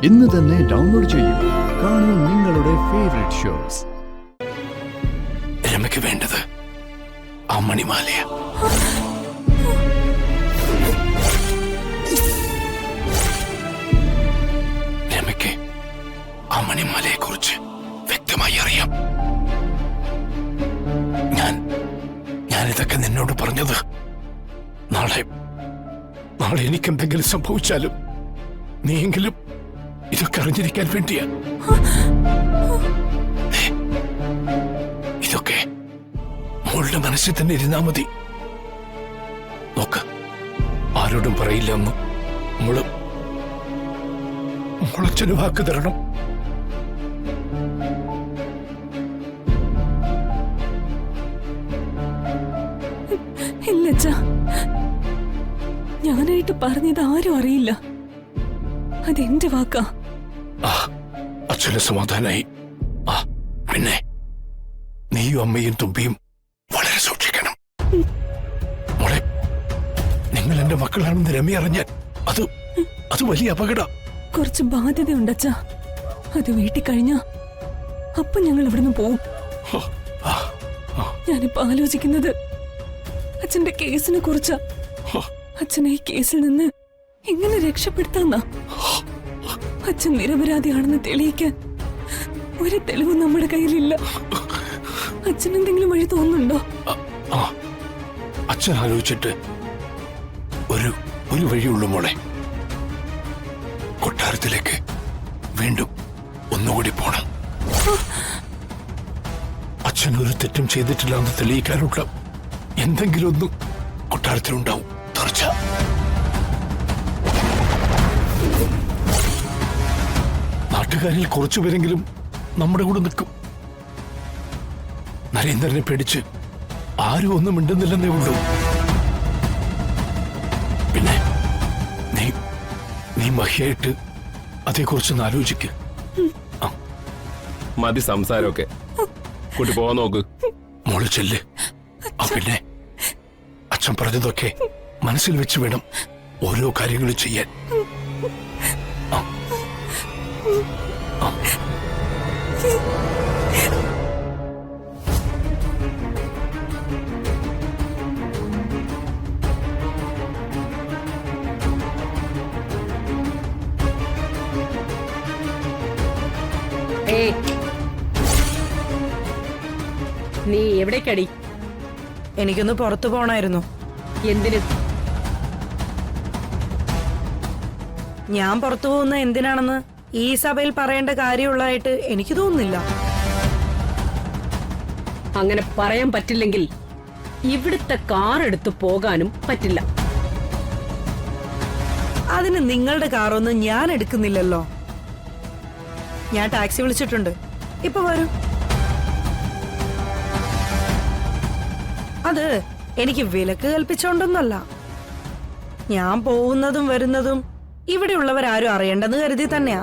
ഇന്ന് തന്നെ ഡൗൺലോഡ് ചെയ്യൂ. കാണൂ നിങ്ങളുടെ ഫേവറേറ്റ് ഷോസ്. രമയ്ക്ക് വേണ്ടത് ആ മണിമാലയ. രമയ്ക്ക് ആ മണിമാലയെ കുറിച്ച് വ്യക്തമായി അറിയാം. ഞാനിതൊക്കെ നിന്നോട് പറഞ്ഞത് നാളെ എനിക്കെന്തെങ്കിലും സംഭവിച്ചാലും നീയെങ്കിലും ഇതൊക്കെ അറിഞ്ഞിരിക്കാൻ വേണ്ടിയാ. ഇതൊക്കെ മോളുടെ മനസ്സിൽ തന്നെ ഇരുന്നാ മതി. നോക്ക്, ആരോടും പറയില്ല എന്ന് മോളച്ഛന് വാക്ക് തരണം. ഇല്ലച്ചാ, ഞാനായിട്ട് പറഞ്ഞത് ആരും അറിയില്ല. അതെന്റെ വാക്കാ. അച്ഛന് സമാധാനായി. പിന്നെ നീയും അമ്മയും തുമ്പിയും വളരെ സൂക്ഷിക്കണം. മോളെ, നിങ്ങൾ എന്റെ മക്കളാണെന്ന് രമി അറിഞ്ഞാൽ അത് വലിയ അപകടം. കുറച്ച് ബാധ്യതയുണ്ടച്ചാ. അത് വീട്ടിൽ കഴിഞ്ഞാ അപ്പൊ ഞങ്ങൾ ഇവിടുന്ന് പോവും. ഞാനിപ്പോ ആലോചിക്കുന്നത് അച്ഛന്റെ കേസിനെ കുറിച്ചാ. അച്ഛനെ ഈ കേസിൽ നിന്ന് എങ്ങനെ രക്ഷപ്പെടുത്താന്നാ. അച്ഛൻ നിരപരാധിയാണെന്ന് തെളിയിക്കാൻ ഒരു തെളിവും നമ്മുടെ കയ്യിലില്ല. അച്ഛൻ എന്തെങ്കിലും വഴി തോന്നുന്നുണ്ടോ? അച്ഛൻ ആലോചിച്ചിട്ട് ഒരു വഴിയുള്ളൂ മോളെ. കൊട്ടാരത്തിലേക്ക് വീണ്ടും ഒന്നുകൂടി പോണം. അച്ഛൻ ഒരു തെറ്റും ചെയ്തിട്ടില്ല എന്ന് തെളിയിക്കാനുള്ള എന്തെങ്കിലും ഒന്നും കൊട്ടാരത്തിലുണ്ടാവും. തീർച്ച. നാട്ടുകാരിൽ കുറച്ചുപേരെങ്കിലും നമ്മുടെ കൂടെ നിൽക്കും. നരേന്ദ്രനെ പേടിച്ച് ആരും ഒന്നും മിണ്ടുന്നില്ലെന്നേ ഉള്ളൂ. പിന്നെ നീ മഹിയായിട്ട് അതേക്കുറിച്ചൊന്ന് ആലോചിക്ക്. മതി സംസാരമൊക്കെ. കൂട്ടി പോവാൻ നോക്ക്. മോള് ചെല്ല്. പിന്നെ അച്ഛൻ പറഞ്ഞതൊക്കെ മനസ്സിൽ വെച്ച് വേണം ഓരോ കാര്യങ്ങളും ചെയ്യാൻ. നീ എവിടേക്കടി? എനിക്കൊന്ന് പുറത്തു പോണായിരുന്നു. എന്തിന്? ഞാൻ പുറത്തു പോകുന്ന എന്തിനാണെന്ന് ഈ സഭയിൽ പറയേണ്ട കാര്യമുള്ളതായിട്ട് എനിക്ക് തോന്നുന്നില്ല. അങ്ങനെ പറയാൻ പറ്റില്ലെങ്കിൽ ഇവിടുത്തെ കാർ എടുത്തു പോകാനും പറ്റില്ല. അതിന് നിങ്ങളുടെ കാറൊന്നും ഞാൻ എടുക്കുന്നില്ലല്ലോ. ഞാൻ ടാക്സി വിളിച്ചിട്ടുണ്ട്. ഇപ്പൊ വരും. അത് എനിക്ക് വിലക്ക് കൽപ്പിച്ചോണ്ടൊന്നല്ല. ഞാൻ പോകുന്നതും വരുന്നതും ഇവിടെയുള്ളവരാരും അറിയണ്ടെന്ന് കരുതി തന്നെയാ.